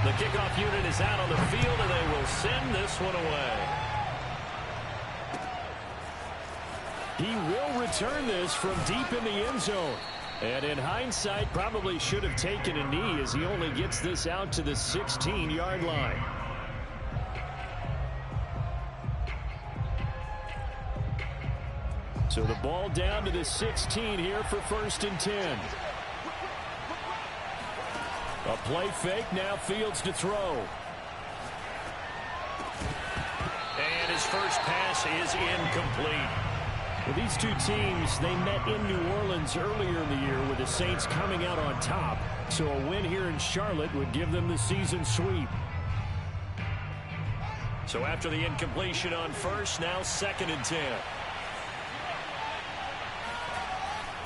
The kickoff unit is out on the field, and they will send this one away. He will return this from deep in the end zone. And in hindsight, probably should have taken a knee as he only gets this out to the 16-yard line. So the ball down to the 16 here for 1st and 10. A play fake, now Fields to throw. And his first pass is incomplete. Well, these two teams, they met in New Orleans earlier in the year with the Saints coming out on top. So a win here in Charlotte would give them the season sweep. So after the incompletion on first, now 2nd and 10.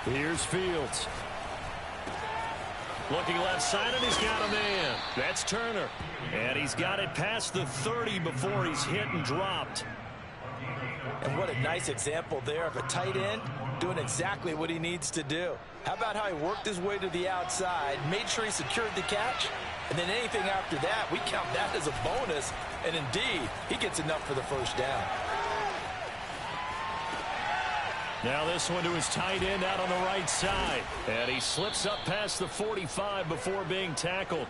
Here's Fields. Looking left side, and he's got a man. That's Turner. And he's got it past the 30 before he's hit and dropped. And what a nice example there of a tight end doing exactly what he needs to do. How about how he worked his way to the outside, made sure he secured the catch, and then anything after that, we count that as a bonus. And indeed, he gets enough for the first down. Now this one to his tight end out on the right side. And he slips up past the 45 before being tackled.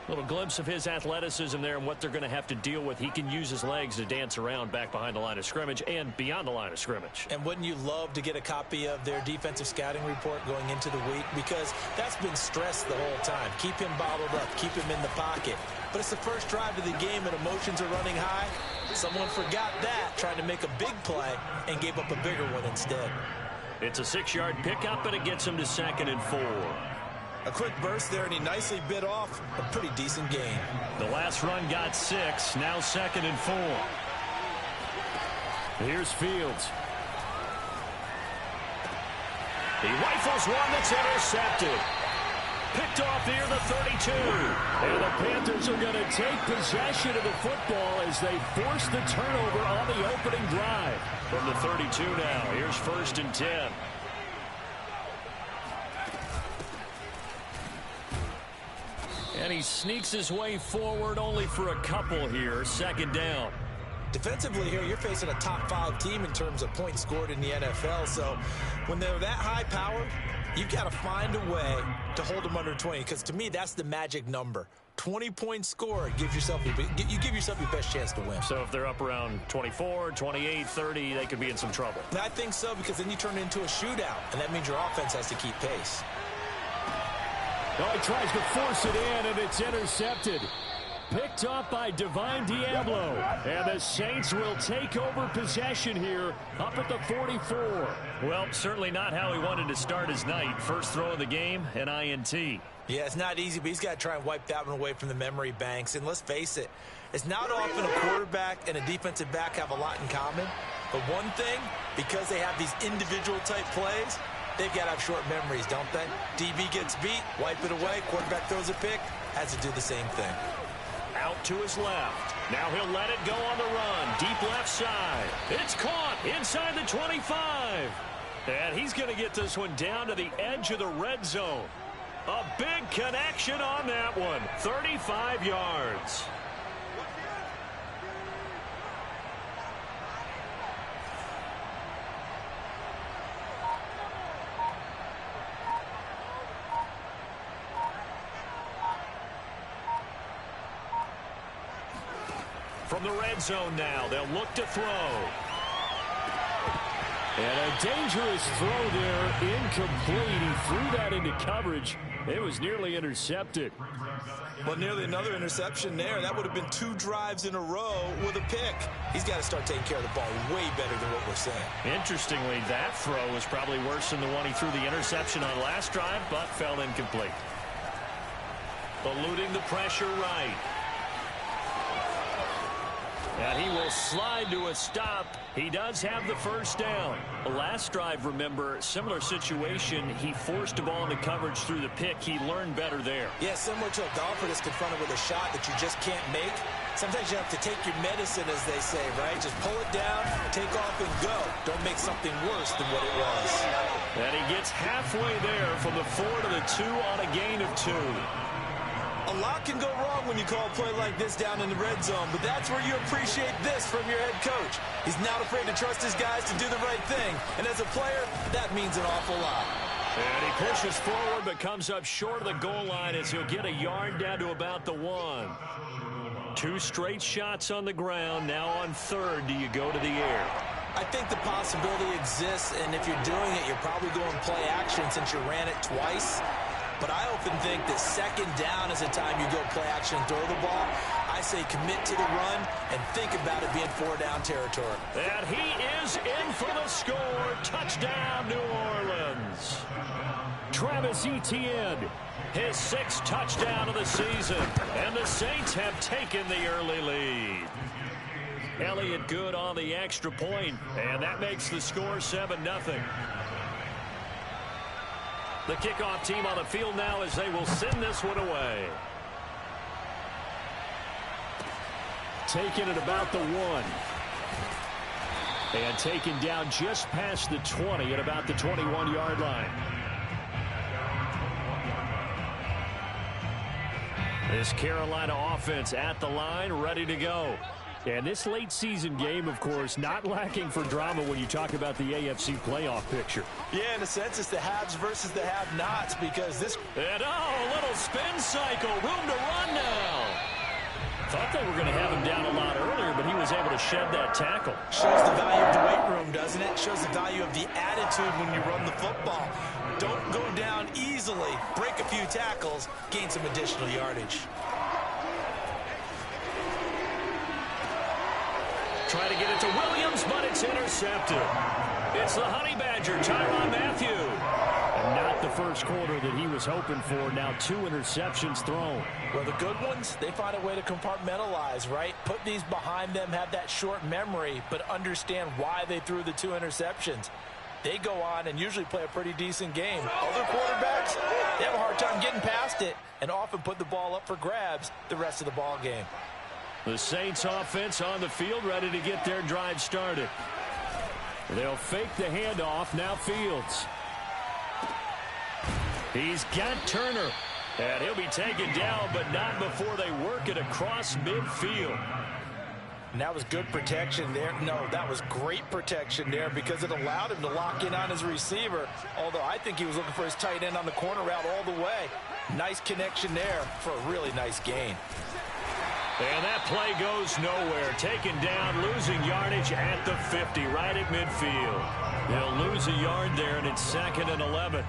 Little glimpse of his athleticism there and what they're going to have to deal with. He can use his legs to dance around back behind the line of scrimmage and beyond the line of scrimmage. And wouldn't you love to get a copy of their defensive scouting report going into the week? Because that's been stressed the whole time. Keep him bottled up. Keep him in the pocket. But it's the first drive of the game and emotions are running high. Someone forgot that, trying to make a big play, and gave up a bigger one instead. It's a 6-yard pickup, and it gets him to 2nd and 4. A quick burst there, and he nicely bit off a pretty decent gain. The last run got 6, now 2nd and 4. Here's Fields. He rifles one that's intercepted. Picked off near the 32. And the Panthers are going to take possession of the football as they force the turnover on the opening drive. From the 32 now, here's 1st and 10. And he sneaks his way forward only for a couple here. 2nd down. Defensively here, you're facing a top 5 team in terms of points scored in the NFL. So when they're that high power, you've got to find a way to hold them under 20. Because to me, that's the magic number. 20 points scored, you give yourself your best chance to win. So if they're up around 24, 28, 30, they could be in some trouble. I think so, because then you turn it into a shootout, and that means your offense has to keep pace. Oh, he tries to force it in, and it's intercepted. Picked off by Divine Diablo. And the Saints will take over possession here up at the 44. Well, certainly not how he wanted to start his night. First throw of the game, an INT. Yeah, it's not easy, but he's got to try and wipe that one away from the memory banks. And let's face it, it's not often a quarterback and a defensive back have a lot in common. But one thing, because they have these individual type plays, they've got to have short memories, don't they? DB gets beat, wipe it away, quarterback throws a pick, has to do the same thing. Out to his left. Now he'll let it go on the run. Deep left side. It's caught inside the 25. And he's going to get this one down to the edge of the red zone. A big connection on that one. 35 yards. From the red zone now, they'll look to throw. And a dangerous throw there, incomplete. He threw that into coverage. It was nearly intercepted. Well, nearly another interception there. That would have been 2 drives in a row with a pick. He's got to start taking care of the ball way better than what we're saying. Interestingly, that throw was probably worse than the one he threw the interception on last drive, but fell incomplete. Eluding the pressure right. And he will slide to a stop. He does have the first down. The last drive, remember, similar situation. He forced a ball into coverage through the pick. He learned better there. Yeah, similar to a golfer that's confronted with a shot that you just can't make. Sometimes you have to take your medicine, as they say, right? Just pull it down, take off, and go. Don't make something worse than what it was. And he gets halfway there from the 4 to the 2 on a gain of 2. A A lot can go wrong when you call a play like this down in the red zone, but that's where you appreciate this from your head coach. He's not afraid to trust his guys to do the right thing, and as a player, that means an awful lot. And he pushes forward but comes up short of the goal line as he'll get a yard down to about the 1. 2 straight shots on the ground. Now on third, do you go to the air? I think the possibility exists, and if you're doing it, you're probably going play action since you ran it twice. But I often think that second down is the time you go play action and throw the ball. I say commit to the run and think about it being 4-down territory. And he is in for the score. Touchdown, New Orleans. Travis Etienne, his 6th touchdown of the season. And the Saints have taken the early lead. Elliott good on the extra point, and that makes the score 7-0. The kickoff team on the field now as they will send this one away. Taken at about the 1. And taken down just past the 20 at about the 21-yard line. This Carolina offense at the line, ready to go. And this late season game, of course, not lacking for drama when you talk about the AFC playoff picture. Yeah, in a sense, it's the haves versus the have-nots because this... And a little spin cycle, room to run now. Thought they were going to have him down a lot earlier, but he was able to shed that tackle. Shows the value of the weight room, doesn't it? Shows the value of the attitude when you run the football. Don't go down easily. Break a few tackles, gain some additional yardage. Try to get it to Williams, but it's intercepted. It's the Honey Badger, Tyrann Mathieu. And not the first quarter that he was hoping for. Now 2 interceptions thrown. Well, the good ones, they find a way to compartmentalize, right? Put these behind them, have that short memory, but understand why they threw the 2 interceptions. They go on and usually play a pretty decent game. Other quarterbacks, they have a hard time getting past it and often put the ball up for grabs the rest of the ball game. The Saints offense on the field, ready to get their drive started. They'll fake the handoff. Now Fields. He's got Turner. And he'll be taken down, but not before they work it across midfield. And that was good protection there. No, that was great protection there because it allowed him to lock in on his receiver. Although I think he was looking for his tight end on the corner route all the way. Nice connection there for a really nice gain. And that play goes nowhere. Taken down, losing yardage at the 50, right at midfield. They'll lose a yard there, and it's 2nd and 11.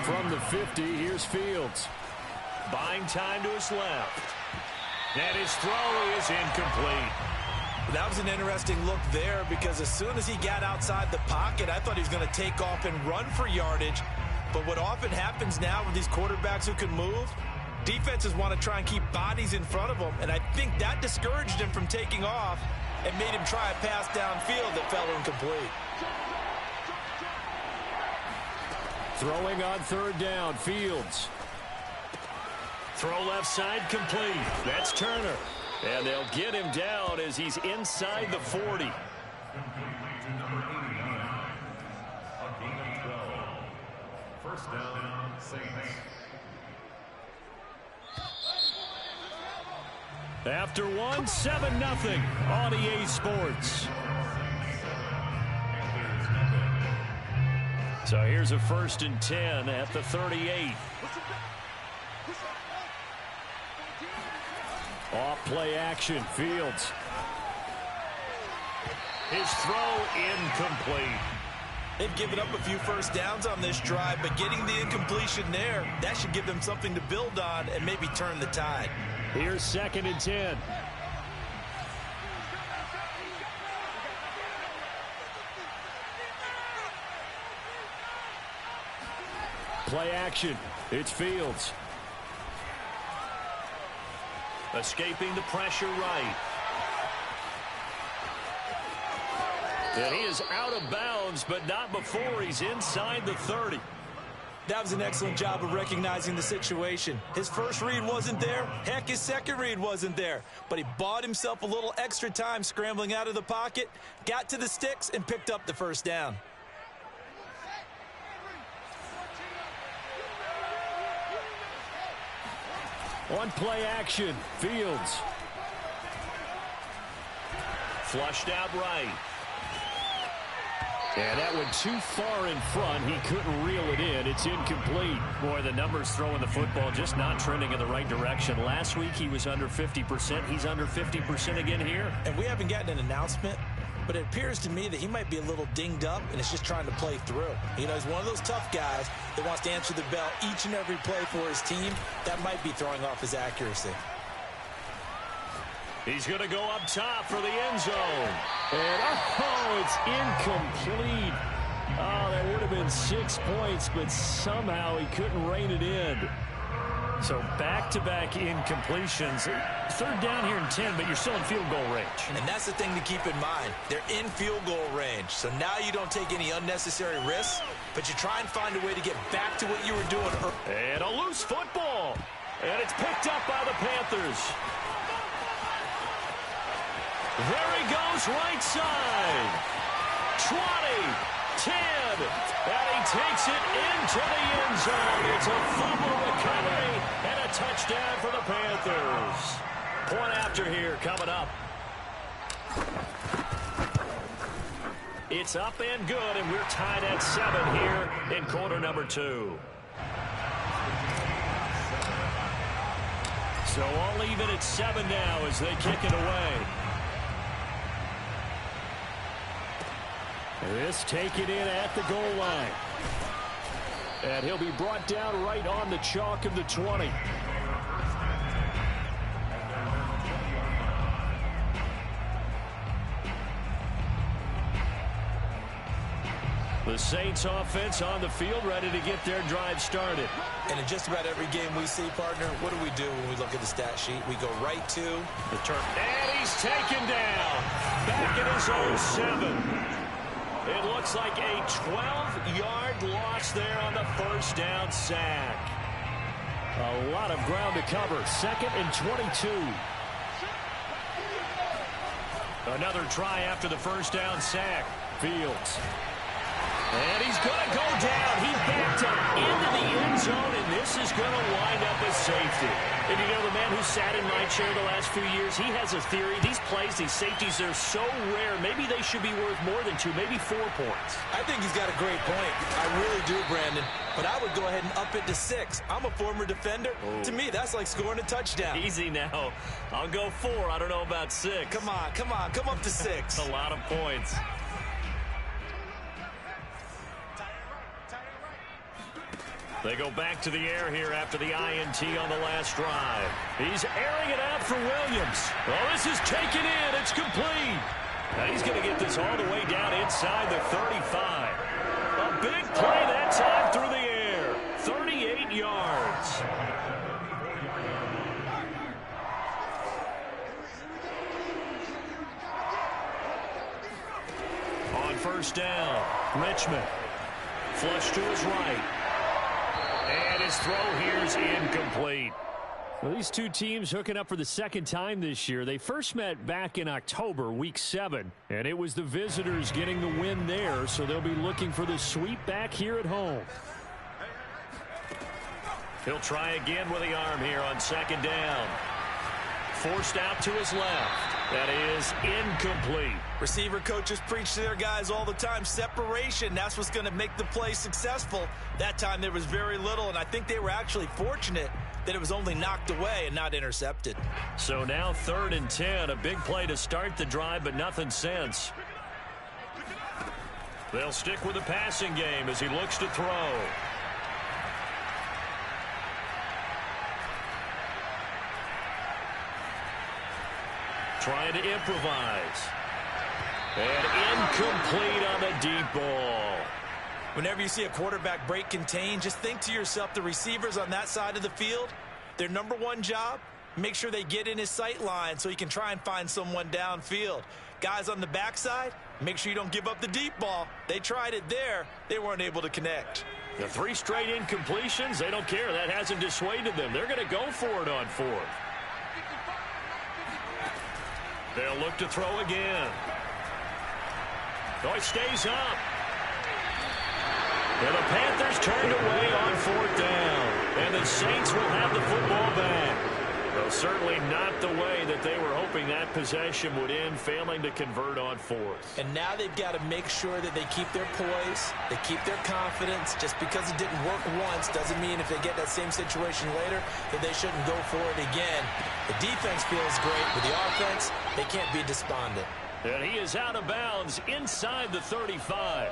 From the 50, here's Fields. Buying time to his left. And his throw is incomplete. That was an interesting look there because as soon as he got outside the pocket, I thought he was going to take off and run for yardage. But what often happens now with these quarterbacks who can move, defenses want to try and keep bodies in front of them, and I think that discouraged him from taking off and made him try a pass downfield that fell incomplete. Throwing on 3rd down, Fields. Throw left side complete. That's Turner. And they'll get him down as he's inside the 40. First down, Saints. After 1, 7-0 on EA Sports. So here's a 1st and 10 at the 38. Off play action, Fields. His throw incomplete. They've given up a few first downs on this drive, but getting the incompletion there, that should give them something to build on and maybe turn the tide. Here's 2nd and 10. Play action. It's Fields. Escaping the pressure right. And he is out of bounds, but not before he's inside the 30. That was an excellent job of recognizing the situation. His first read wasn't there. Heck, his second read wasn't there. But he bought himself a little extra time scrambling out of the pocket, got to the sticks, and picked up the first down. On play action, Fields. Flushed out right. And that went too far in front. He couldn't reel it in. It's incomplete. Boy, the numbers throwing the football just not trending in the right direction. Last week he was under 50%. He's under 50% again here. And we haven't gotten an announcement, but it appears to me that he might be a little dinged up and is just trying to play through. You know, he's one of those tough guys that wants to answer the bell each and every play for his team. That might be throwing off his accuracy. He's going to go up top for the end zone. And, oh, it's incomplete. Oh, that would have been 6 points, but somehow he couldn't rein it in. So back-to-back incompletions. Third down here in 10, but you're still in field goal range. And that's the thing to keep in mind. They're in field goal range. So now you don't take any unnecessary risks, but you try and find a way to get back to what you were doing. And a loose football. And it's picked up by the Panthers. There he goes, right side. 20, 10, and he takes it into the end zone. It's a fumble recovery and a touchdown for the Panthers. Point after here coming up. It's up and good, and we're tied at 7 here in quarter number 2. So all even at 7 now as they kick it away. This taken in at the goal line. And he'll be brought down right on the chalk of the 20. The Saints offense on the field, ready to get their drive started. And in just about every game we see, partner, what do when we look at the stat sheet? We go right to the turn. And he's taken down. Back in his own 7. It looks like a 12-yard loss there on the first down sack. A lot of ground to cover. 2nd and 22. Another try after the first down sack. Fields. And he's going to go down. He backed up into the end zone, and this is going to wind up as safety. And you know, the man who sat in my chair the last few years, he has a theory. These plays, these safeties, they're so rare. Maybe they should be worth more than 2, maybe 4 points. I think he's got a great point. I really do, Brandon. But I would go ahead and up it to 6. I'm a former defender. Oh. To me, that's like scoring a touchdown. Easy now. I'll go 4. I don't know about 6. Come on. Come up to 6. A lot of points. They go back to the air here after the INT on the last drive. He's airing it out for Williams. Oh, this is taken in. It's complete. And he's going to get this all the way down inside the 35. A big play that time through the air. 38 yards. On first down, Richmond. Flush to his right. And his throw here is incomplete. Well, these two teams hooking up for the second time this year. They first met back in October, week 7. And it was the visitors getting the win there, so they'll be looking for the sweep back here at home. He'll try again with the arm here on second down. Forced out to his left. That is incomplete. Receiver coaches preach to their guys all the time. Separation, that's what's going to make the play successful. That time there was very little, and I think they were actually fortunate that it was only knocked away and not intercepted. So now 3rd and 10, a big play to start the drive, but nothing since. They'll stick with the passing game as he looks to throw. Trying to improvise. And incomplete on the deep ball. Whenever you see a quarterback break contain, just think to yourself, the receivers on that side of the field, their number one job, make sure they get in his sight line so he can try and find someone downfield. Guys on the backside, make sure you don't give up the deep ball. They tried it there. They weren't able to connect. The 3 straight incompletions, they don't care. That hasn't dissuaded them. They're going to go for it on 4th. They'll look to throw again. Oh, it stays up. And the Panthers turned away on 4th down. And the Saints will have the football back. Well, certainly not the way that they were hoping that possession would end, failing to convert on fourth. And now they've got to make sure that they keep their poise, they keep their confidence. Just because it didn't work once doesn't mean if they get that same situation later that they shouldn't go for it again. The defense feels great. With the offense, they can't be despondent. And he is out of bounds inside the 35.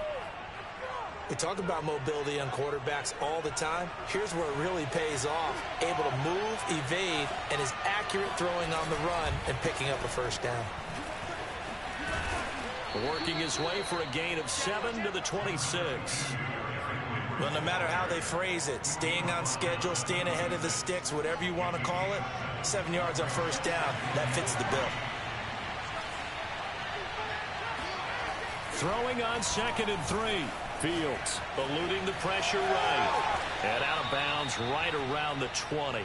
We talk about mobility on quarterbacks all the time. Here's where it really pays off. Able to move, evade, and is accurate throwing on the run and picking up a first down. Working his way for a gain of 7 to the 26. Well, no matter how they phrase it, staying on schedule, staying ahead of the sticks, whatever you want to call it, 7 yards on first down, that fits the bill. Throwing on 2nd and 3. Fields eluding the pressure right. And out of bounds right around the 20.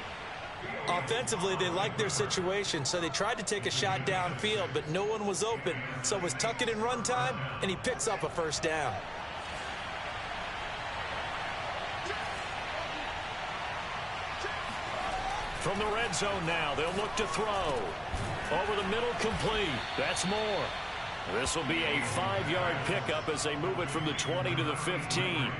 Offensively, they liked their situation, so they tried to take a shot downfield, but no one was open. So it was tuck it in run time, and he picks up a first down. From the red zone now, they'll look to throw. Over the middle, complete. That's more. This will be a 5-yard pickup as they move it from the 20 to the 15.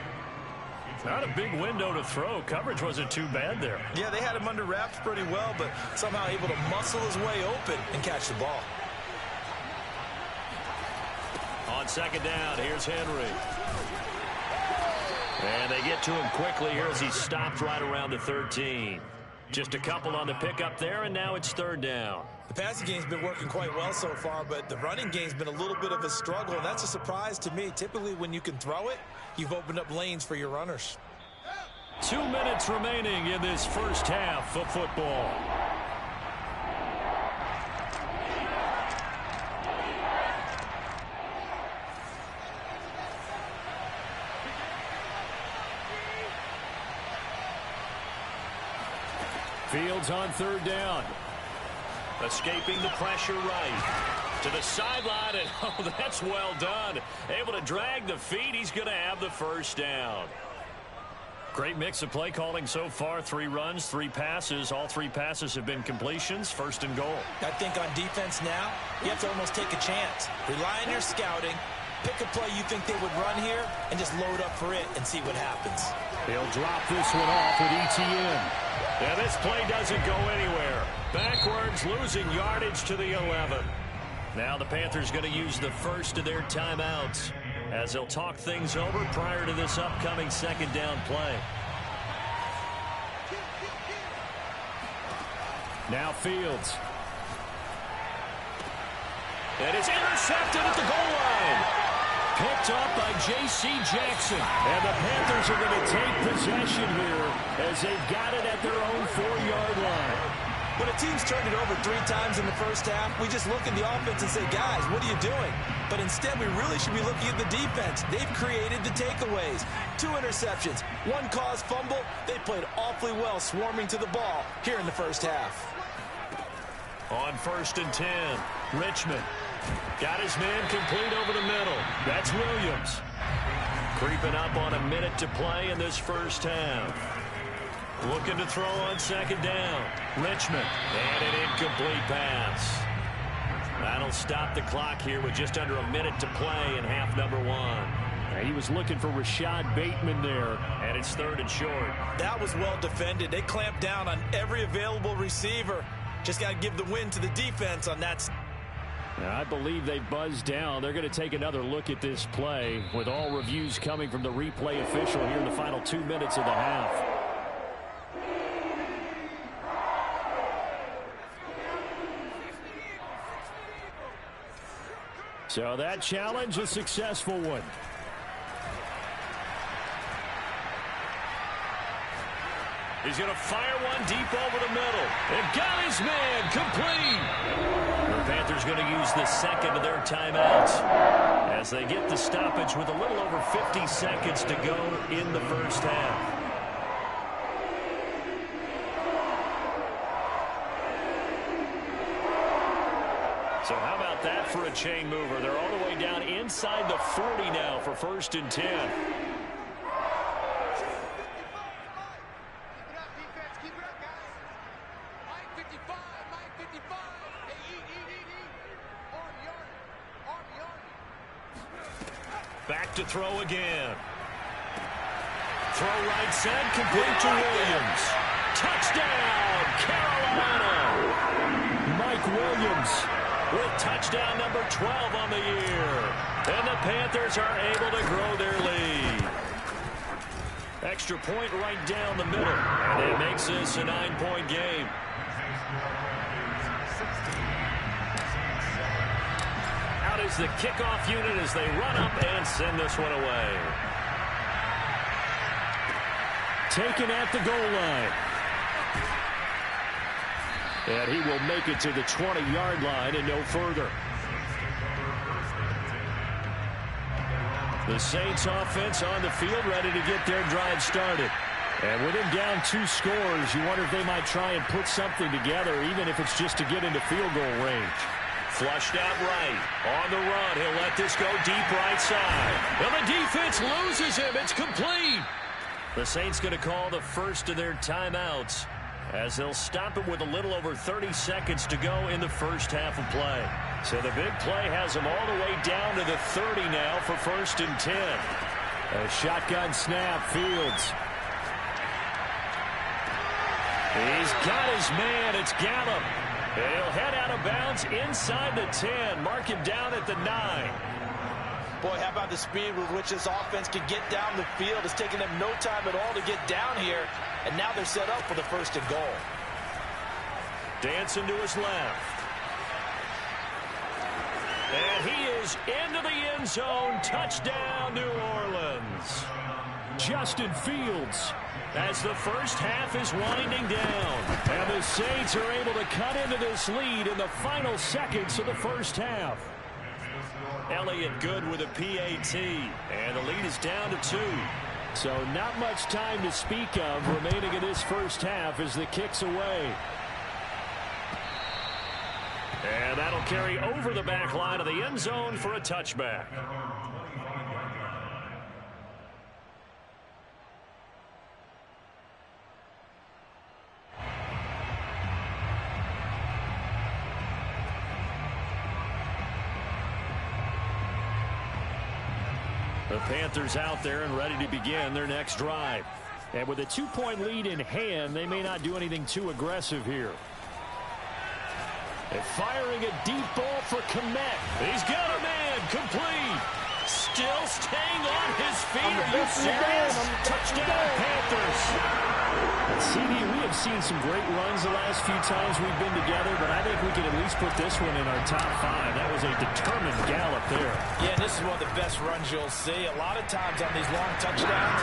Not a big window to throw. Coverage wasn't too bad there. Yeah, they had him under wraps pretty well, but somehow able to muscle his way open and catch the ball. On 2nd down, here's Henry. And they get to him quickly here as he stopped right around the 13. Just a couple on the pickup there, and now it's 3rd down. The passing game's been working quite well so far, but the running game's been a little bit of a struggle, and that's a surprise to me. Typically, when you can throw it, you've opened up lanes for your runners. 2 minutes remaining in this first half of football. Fields on 3rd down. Escaping the pressure right. To the sideline, and oh, that's well done. Able to drag the feet. He's going to have the first down. Great mix of play calling so far. 3 runs, 3 passes. All 3 passes have been completions. 1st and goal. I think on defense now, you have to almost take a chance. Rely on your scouting. Pick a play you think they would run here and just load up for it and see what happens. He'll drop this one off with ETN. And this play doesn't go anywhere. Backwards, losing yardage to the 11. Now the Panthers going to use the first of their timeouts as they'll talk things over prior to this upcoming 2nd down play. Now Fields. And it's intercepted at the goal line. Picked up by J.C. Jackson. And the Panthers are going to take possession here as they've got it at their own 4-yard line. When a team's turned it over 3 times in the first half, we just look at the offense and say, guys, what are you doing? But instead, we really should be looking at the defense. They've created the takeaways. 2 interceptions, 1 caused fumble. They played awfully well swarming to the ball here in the first half. On 1st and 10, Richmond. Got his man complete over the middle. That's Williams. Creeping up on a minute to play in this first half. Looking to throw on 2nd down. Richmond. And an incomplete pass. That'll stop the clock here with just under a minute to play in half number 1. He was looking for Rashad Bateman there, and it's 3rd and short. That was well defended. They clamped down on every available receiver. Just got to give the win to the defense on that. I believe they buzzed down. They're going to take another look at this play with all reviews coming from the replay official here in the final 2 minutes of the half. So that challenge, a successful one. He's going to fire one deep over the middle. And got his man complete. The Panthers going to use the 2nd of their timeouts as they get the stoppage with a little over 50 seconds to go in the first half. So how about that for a chain mover? They're all the way down inside the 40 now for 1st and 10. Keep it up, guys. Line 55. Back to throw again. Throw right side, complete to Williams. Touchdown, Carolina! Mike Williams with touchdown number 12 on the year. And the Panthers are able to grow their lead. Extra point right down the middle. And it makes this a 9-point game. Out is the kickoff unit as they run up and send this one away. Taken at the goal line. And he will make it to the 20-yard line and no further. The Saints offense on the field ready to get their drive started. And with him down 2 scores, you wonder if they might try and put something together, even if it's just to get into field goal range. Flushed out right. On the run, he'll let this go deep right side. Well, the defense loses him. It's complete. The Saints going to call the first of their timeouts as they'll stop it with a little over 30 seconds to go in the first half of play. So the big play has them all the way down to the 30 now for 1st and 10. A shotgun snap, Fields. He's got his man. It's Gallup. And he'll head out of bounds inside the 10. Mark him down at the 9. Boy, how about the speed with which this offense can get down the field? It's taken them no time at all to get down here. And now they're set up for the 1st and goal. Dancing to his left. And he is into the end zone. Touchdown, New Orleans. Justin Fields. As the first half is winding down. And the Saints are able to cut into this lead in the final seconds of the first half. Elliott good with a PAT. And the lead is down to 2. So not much time to speak of remaining in this first half as the kick's away. And that'll carry over the back line of the end zone for a touchback. The Panthers out there and ready to begin their next drive. And with a 2-point lead in hand, they may not do anything too aggressive here. And firing a deep ball for Komet. He's got a man, complete. Still staying on his feet. Are you serious? Touchdown, Panthers. CD, we have seen some great runs the last few times we've been together, but I think we can at least put this one in our top 5. That was a determined gallop there. Yeah, this is one of the best runs you'll see. A lot of times on these long touchdowns,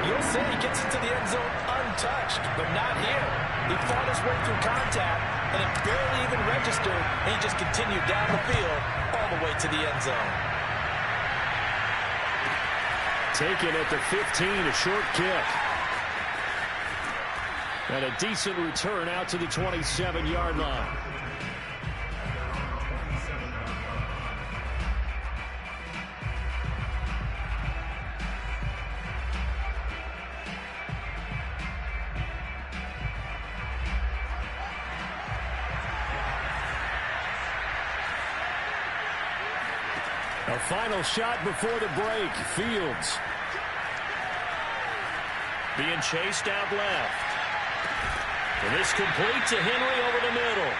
you'll see he gets into the end zone untouched, but not here. He fought his way through contact, and it barely even registered, and he just continued down the field all the way to the end zone. Taken at the 15, a short kick. And a decent return out to the 27-yard line. A final shot before the break. Fields. Being chased out left. And this complete to Henry over the middle.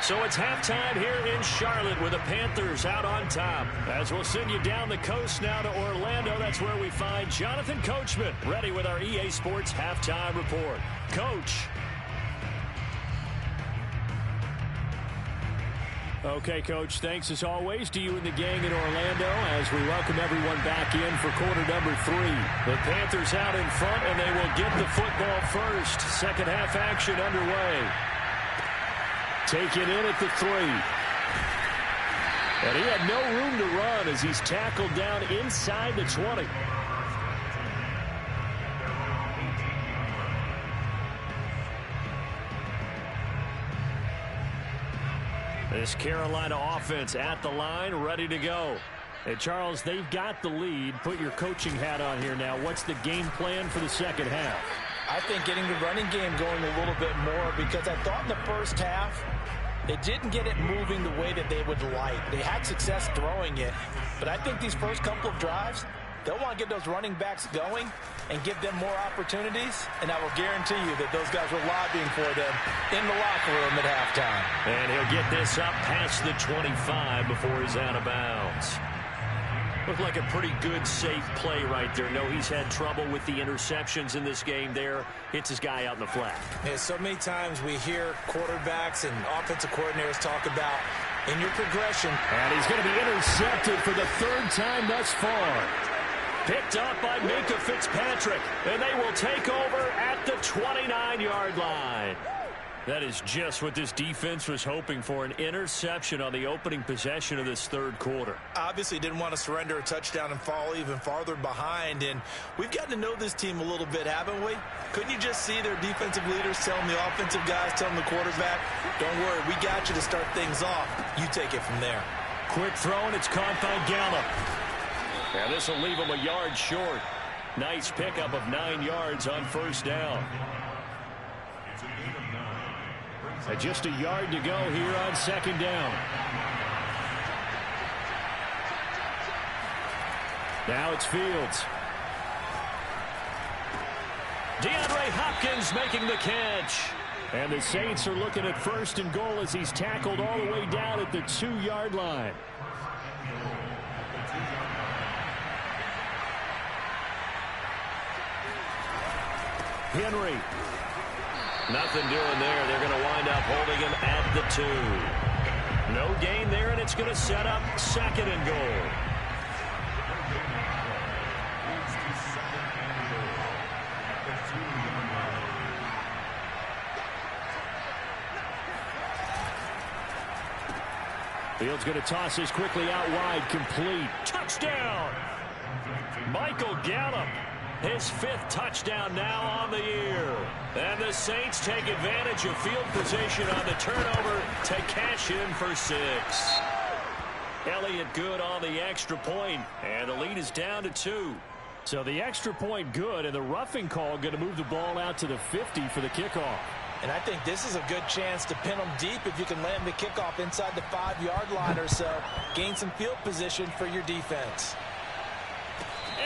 So it's halftime here in Charlotte with the Panthers out on top. As we'll send you down the coast now to Orlando, that's where we find Jonathan Coachman ready with our EA Sports halftime report. Coach. Okay, Coach, thanks as always to you and the gang in Orlando as we welcome everyone back in for quarter number 3. The Panthers out in front, and they will get the football first. Second half action underway. Taken in at the 3. And he had no room to run as he's tackled down inside the 20. This Carolina offense at the line, ready to go. Hey, Charles, they've got the lead. Put your coaching hat on here now. What's the game plan for the second half? I think getting the running game going a little bit more because I thought in the first half It didn't get it moving the way that they would like. They had success throwing it, but I think these first couple of drives, they'll want to get those running backs going and give them more opportunities, and I will guarantee you that those guys were lobbying for them in the locker room at halftime. And he'll get this up past the 25 before he's out of bounds. Looked like a pretty good, safe play right there. No, he's had trouble with the interceptions in this game there. Hits his guy out in the flat. Yeah, so many times we hear quarterbacks and offensive coordinators talk about in your progression. And he's going to be intercepted for the third time thus far. Picked up by Minka Fitzpatrick, and they will take over at the 29-yard line. That is just what this defense was hoping for, an interception on the opening possession of this third quarter. Obviously didn't want to surrender a touchdown and fall even farther behind, and we've gotten to know this team a little bit, haven't we? Couldn't you just see their defensive leaders telling the offensive guys, telling the quarterback, don't worry, we got you to start things off. You take it from there. Quick throw, and it's caught by Gallup. And this will leave him a yard short. Nice pickup of 9 yards on first down. Just a yard to go here on second down. Now it's Fields. DeAndre Hopkins making the catch. And the Saints are looking at first and goal as he's tackled all the way down at the 2-yard line. Henry. Nothing doing there. They're going to wind up holding him at the 2. No gain there, and it's going to set up second and goal. Fields going to toss this quickly out wide, complete. Touchdown! Michael Gallup. His 5th touchdown now on the year. And the Saints take advantage of field position on the turnover to cash in for 6. Elliott good on the extra point, and the lead is down to 2. So the extra point good, and the roughing call going to move the ball out to the 50 for the kickoff. And I think this is a good chance to pin them deep if you can land the kickoff inside the 5-yard line or so. Gain some field position for your defense.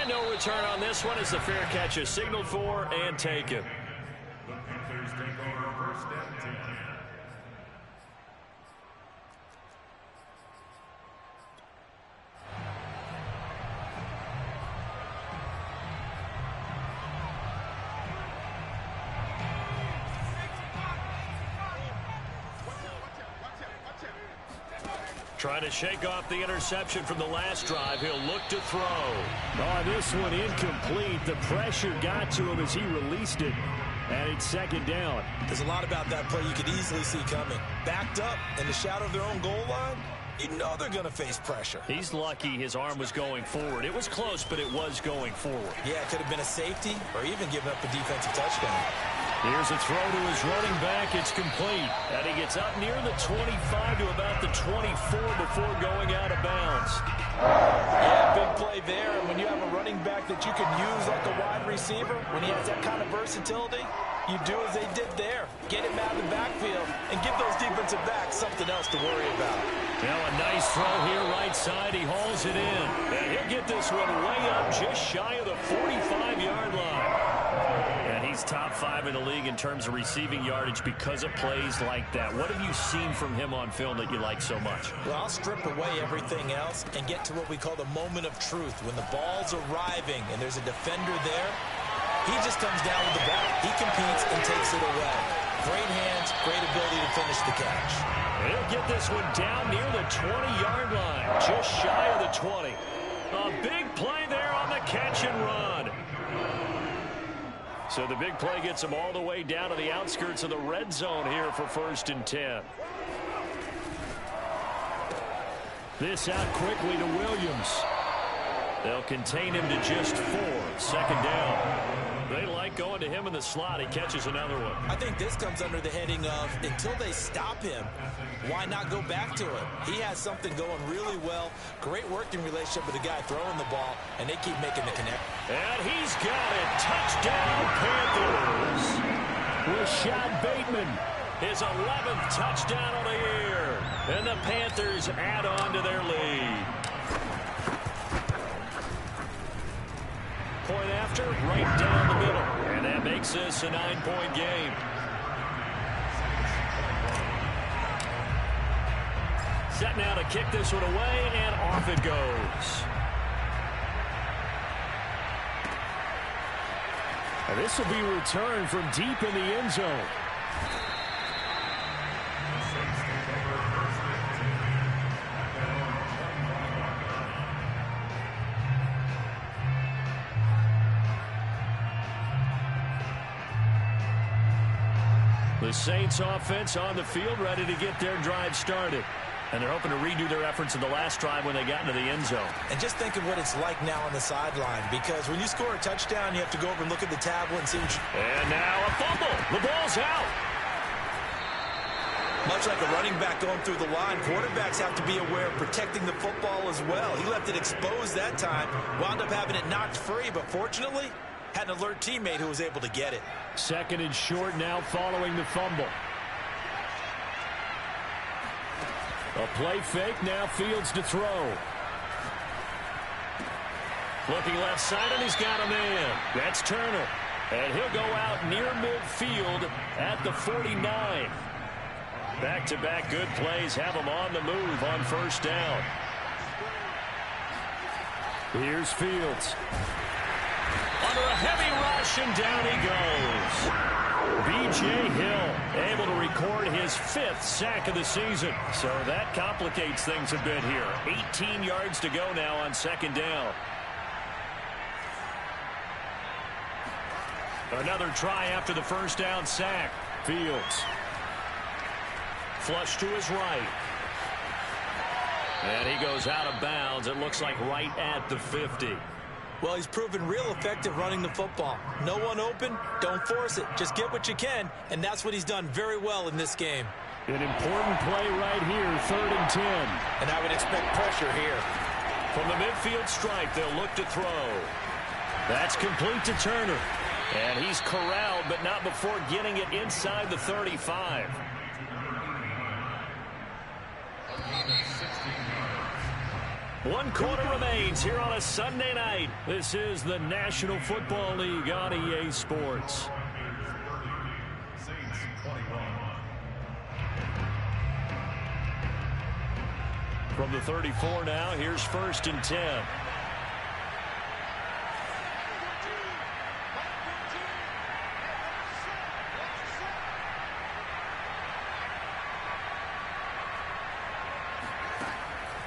And no return on this one as the fair catch is signaled for and taken. The Panthers take over first and 10. Trying to shake off the interception from the last drive. He'll look to throw. Oh, this one incomplete. The pressure got to him as he released it. And it's second down. There's a lot about that play you could easily see coming. Backed up in the shadow of their own goal line, you know they're going to face pressure. He's lucky his arm was going forward. It was close, but it was going forward. Yeah, it could have been a safety or even given up a defensive touchdown. Here's a throw to his running back. It's complete. And he gets up near the 25 to about the 24 before going out of bounds. Yeah, big play there. And when you have a running back that you can use like a wide receiver, when he has that kind of versatility, you do as they did there. Get him out of the backfield and give those defensive backs something else to worry about. Now a nice throw here right side. He hauls it in. And he'll get this one way up just shy of the 45-yard line. And he's top 5 in the league in terms of receiving yardage because of plays like that. What have you seen from him on film that you like so much? Well, I'll strip away everything else and get to what we call the moment of truth. When the ball's arriving and there's a defender there, he just comes down with the ball. He competes and takes it away. Great hands, great ability to finish the catch. He'll get this one down near the 20-yard line, just shy of the 20. A big play there on the catch and run. So the big play gets him all the way down to the outskirts of the red zone here for first and 10. This out quickly to Williams. They'll contain him to just 4. Second down. They like going to him in the slot. He catches another one. I think this comes under the heading of until they stop him, why not go back to him? He has something going really well. Great working relationship with the guy throwing the ball, and they keep making the connect. And he's got it. Touchdown, Panthers. Rashad Bateman. His 11th touchdown of the year. And the Panthers add on to their lead. Point after, right down the middle. And that makes this a 9-point game. Set now to kick this one away, and off it goes. And this will be returned from deep in the end zone. The Saints offense on the field, ready to get their drive started. And they're hoping to redo their efforts in the last drive when they got into the end zone. And just think of what it's like now on the sideline, because when you score a touchdown, you have to go over and look at the tablet and see what you... And now a fumble. The ball's out. Much like a running back going through the line, quarterbacks have to be aware of protecting the football as well. He left it exposed that time, wound up having it knocked free, but fortunately, had an alert teammate who was able to get it. Second and short now following the fumble. A play fake, now Fields to throw. Looking left side, and he's got a man. That's Turner. And he'll go out near midfield at the 49. Back-to-back good plays have him on the move on first down. Here's Fields. Under a heavy rush, and down he goes. B.J. Hill able to record his 5th sack of the season. So that complicates things a bit here. 18 yards to go now on second down. Another try after the first down sack. Fields. Flush to his right. And he goes out of bounds. It looks like right at the 50. Well, he's proven real effective running the football. No one open, don't force it. Just get what you can, and that's what he's done very well in this game. An important play right here, 3rd and 10. And I would expect pressure here. From the midfield stripe, they'll look to throw. That's complete to Turner. And he's corralled, but not before getting it inside the 35. One quarter remains here on a Sunday night. This is the National Football League on EA Sports. From the 34 now, here's 1st and 10.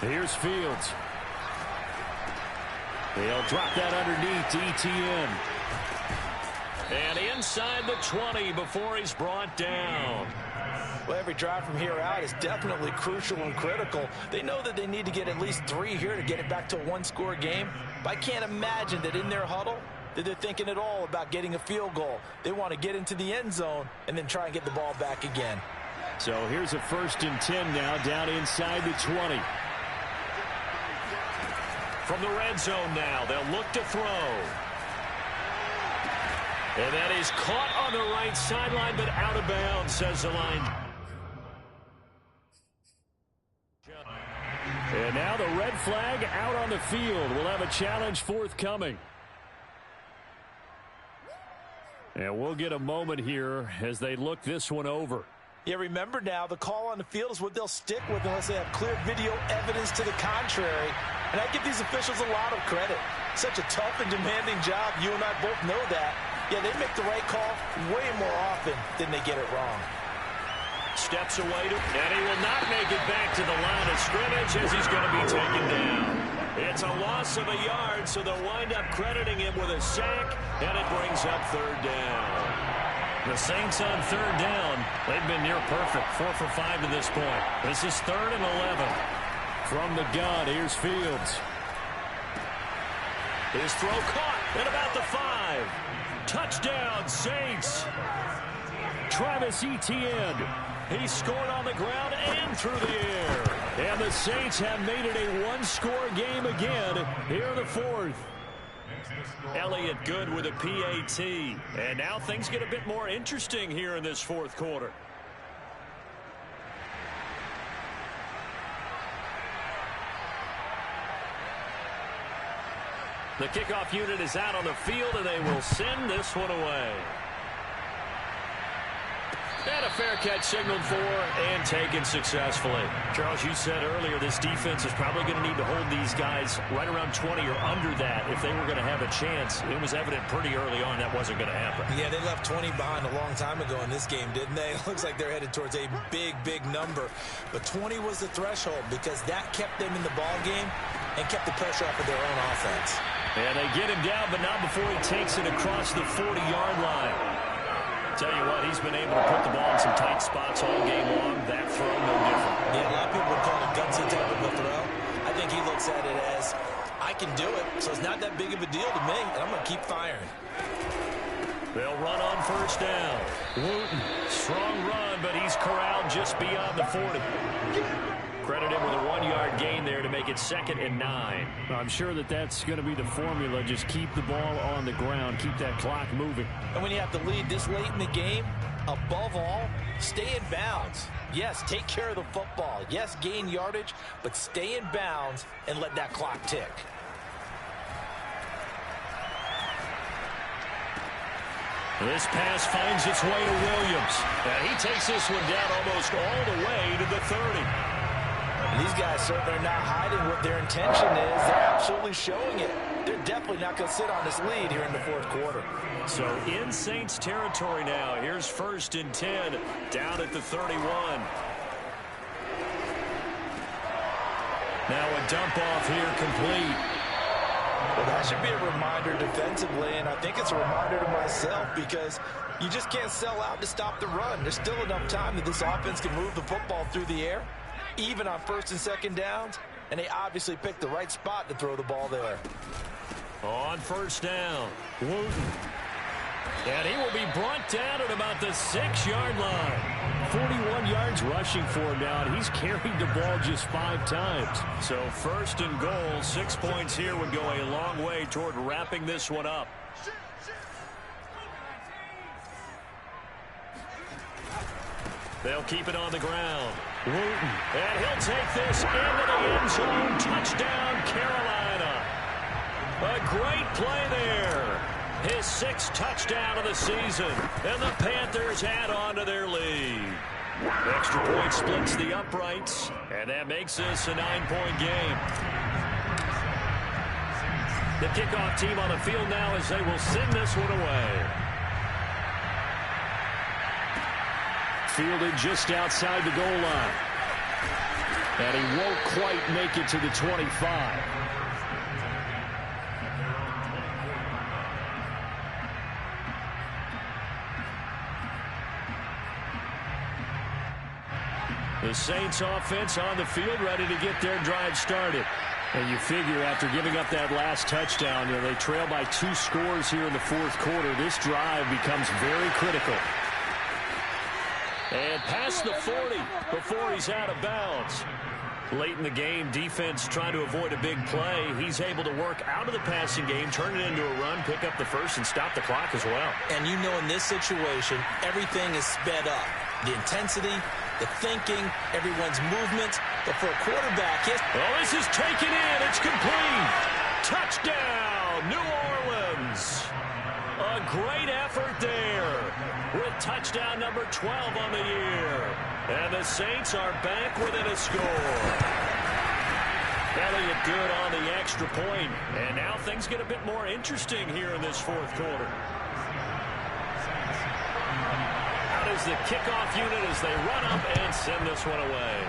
Here's Fields. They'll drop that underneath to ETN. And inside the 20 before he's brought down. Well, every drive from here out is definitely crucial and critical. They know that they need to get at least 3 here to get it back to a one-score game. But I can't imagine that in their huddle that they're thinking at all about getting a field goal. They want to get into the end zone and then try and get the ball back again. So here's a 1st and 10 now down inside the 20. From the red zone now, they'll look to throw. And that is caught on the right sideline, but out of bounds, says the line. And now the red flag out on the field. We'll have a challenge forthcoming. And we'll get a moment here as they look this one over. Yeah, remember now, the call on the field is what they'll stick with unless they have clear video evidence to the contrary. And I give these officials a lot of credit. Such a tough and demanding job. You and I both know that. Yeah, they make the right call way more often than they get it wrong. Steps away, and he will not make it back to the line of scrimmage as he's going to be taken down. It's a loss of a yard, so they'll wind up crediting him with a sack, and it brings up 3rd down. The Saints on 3rd down. They've been near perfect, 4 for 5 to this point. This is 3rd and 11. From the gun, here's Fields. His throw caught at about the 5. Touchdown, Saints. Travis Etienne. He scored on the ground and through the air. And the Saints have made it a one-score game again here in the 4th. Elliott good with a PAT. And now things get a bit more interesting here in this 4th quarter. The kickoff unit is out on the field, and they will send this one away. And a fair catch signaled for and taken successfully. Charles, you said earlier this defense is probably going to need to hold these guys right around 20 or under that if they were going to have a chance. It was evident pretty early on that wasn't going to happen. Yeah, they left 20 behind a long time ago in this game, didn't they? It looks like they're headed towards a big, big number. But 20 was the threshold because that kept them in the ball game and kept the pressure off of their own offense. And they get him down, but not before he takes it across the 40-yard line. Tell you what, he's been able to put the ball in some tight spots all game long. That throw, no different. Yeah, a lot of people would call it a gutsy type of a throw. I think he looks at it as, I can do it, so it's not that big of a deal to me, and I'm going to keep firing. They'll run on first down. Wooten, strong run, but he's corralled just beyond the 40. Credit him with a 1-yard gain there to make it 2nd and 9. I'm sure that's going to be the formula. Just keep the ball on the ground. Keep that clock moving. And when you have to lead this late in the game, above all, stay in bounds. Yes, take care of the football. Yes, gain yardage, but stay in bounds and let that clock tick. This pass finds its way to Williams. And he takes this one down almost all the way to the 30. These guys certainly are not hiding what their intention is. They're absolutely showing it. They're definitely not going to sit on this lead here in the 4th quarter. So in Saints territory now. Here's 1st and 10 down at the 31. Now a dump off here complete. Well, that should be a reminder defensively, and I think it's a reminder to myself because you just can't sell out to stop the run. There's still enough time that this offense can move the football through the air, even on 1st and 2nd downs, and they obviously picked the right spot to throw the ball there. On first down, Wooten. And he will be brought down at about the 6-yard line. 41 yards rushing for him now, and he's carried the ball just 5 times. So 1st and goal, 6 points here would go a long way toward wrapping this one up. They'll keep it on the ground. Wooten. And he'll take this into the end zone. Touchdown, Carolina. A great play there. His 6th touchdown of the season. And the Panthers add on to their lead. Extra point splits the uprights. And that makes this a 9-point game. The kickoff team on the field now as they will send this one away. Fielded just outside the goal line. And he won't quite make it to the 25. The Saints offense on the field ready to get their drive started. And you figure after giving up that last touchdown, they trail by 2 scores here in the 4th quarter. This drive becomes very critical. And past the 40 before he's out of bounds. Late in the game, defense trying to avoid a big play. He's able to work out of the passing game, turn it into a run, pick up the first, and stop the clock as well. And you know in this situation, everything is sped up. The intensity, the thinking, everyone's movement. But for a quarterback, this is taken in. It's complete. Touchdown, New Orleans. A great effort there with touchdown number 12 on the year. And the Saints are back within a score. Elliott good on the extra point. And now things get a bit more interesting here in this 4th quarter. Out is the kickoff unit as they run up and send this one away.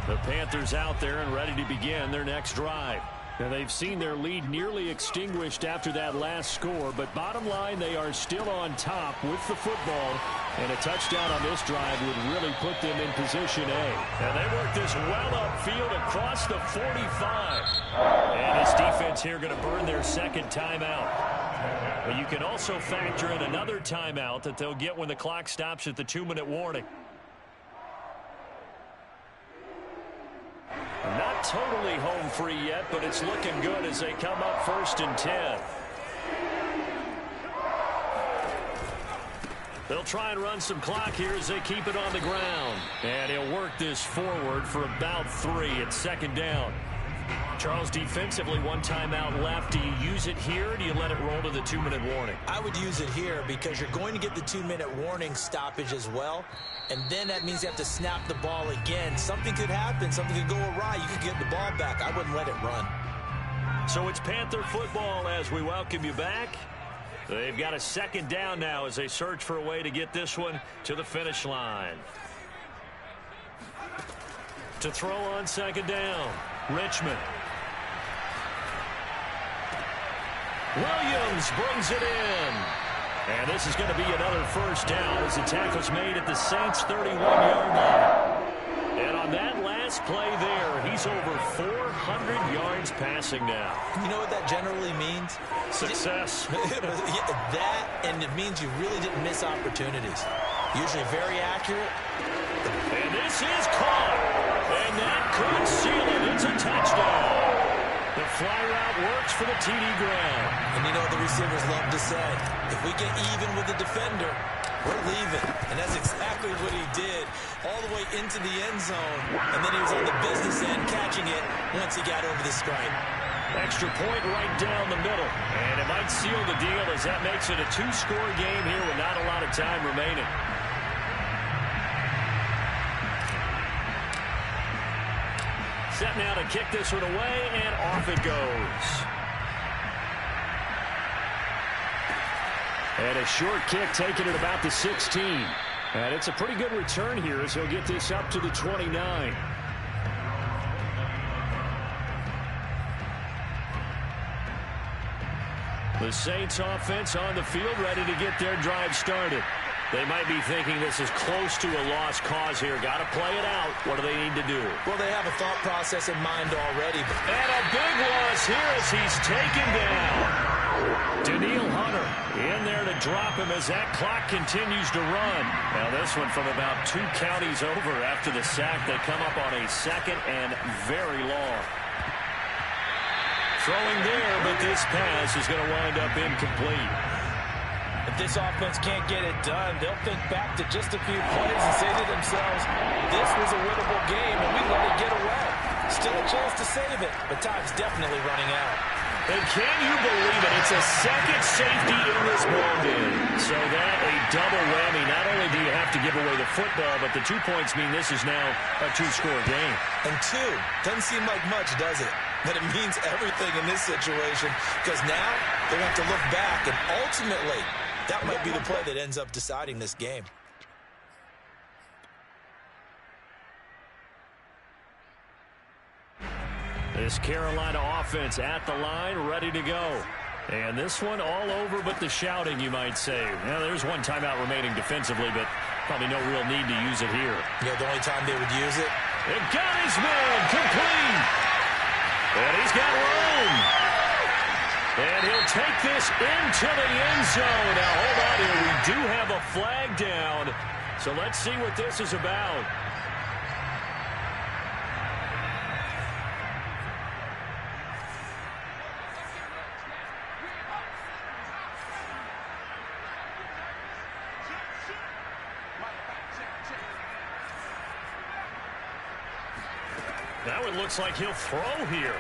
The Panthers out there and ready to begin their next drive. Now they've seen their lead nearly extinguished after that last score, but bottom line, they are still on top with the football, and a touchdown on this drive would really put them in position A. And they work this well upfield across the 45. And this defense here going to burn their 2nd timeout. But you can also factor in another timeout that they'll get when the clock stops at the 2-minute warning. Not totally home free yet, but it's looking good as they come up 1st and 10. They'll try and run some clock here as they keep it on the ground. And he'll work this forward for about 3 at 2nd down. Charles, defensively, 1 timeout left. Do you use it here, or do you let it roll to the 2-minute warning? I would use it here because you're going to get the 2-minute warning stoppage as well. And then that means you have to snap the ball again. Something could happen. Something could go awry. You could get the ball back. I wouldn't let it run. So it's Panther football as we welcome you back. They've got a 2nd down now as they search for a way to get this one to the finish line. To throw on 2nd down, Richmond. Williams brings it in. And this is going to be another 1st down as the tackle's made at the Saints' 31-yard line. And on that last play there, he's over 400 yards passing now. You know what that generally means? Success. That, and it means you really didn't miss opportunities. Usually very accurate. And this is caught. And that could seal it. It's a touchdown. The fly route works for the TD ground. And you know what the receivers love to say? If we get even with the defender, we're leaving. And that's exactly what he did all the way into the end zone. And then he was on the business end catching it once he got over the stripe. Extra point right down the middle. And it might seal the deal as that makes it a 2-score game here with not a lot of time remaining. Set now to kick this one away, and off it goes. And a short kick taken at about the 16. And it's a pretty good return here as he'll get this up to the 29. The Saints offense on the field ready to get their drive started. They might be thinking this is close to a lost cause here. Got to play it out. What do they need to do? Well, they have a thought process in mind already. And a big loss here as he's taken down. Daniil Hunter in there to drop him as that clock continues to run. Now this one from about 2 counties over after the sack. They come up on a 2nd and very long. Throwing there, but this pass is going to wind up incomplete. If this offense can't get it done, they'll think back to just a few plays and say to themselves, this was a winnable game and we let it get away. Still a chance to save it, but time's definitely running out. And can you believe it? It's a 2nd safety in this ball game. So that a double whammy. Not only do you have to give away the football, but the 2 points mean this is now a 2-score game. And 2 doesn't seem like much, does it? But it means everything in this situation because now they have to look back and ultimately that might be the play that ends up deciding this game. This Carolina offense at the line, ready to go. And this one all over but the shouting, you might say. Now, there's 1 timeout remaining defensively, but probably no real need to use it here. Yeah, the only time they would use it. It got his man complete. And he's got room. And he'll take this into the end zone. Now, hold on here. We do have a flag down. So let's see what this is about. Now it looks like he'll throw here.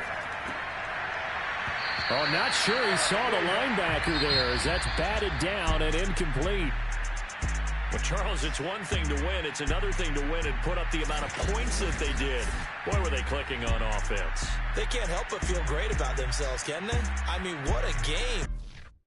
Oh, not sure he saw the linebacker there as that's batted down and incomplete. But, Charles, it's one thing to win. It's another thing to win and put up the amount of points that they did. Boy, were they clicking on offense. They can't help but feel great about themselves, can they? I mean, what a game.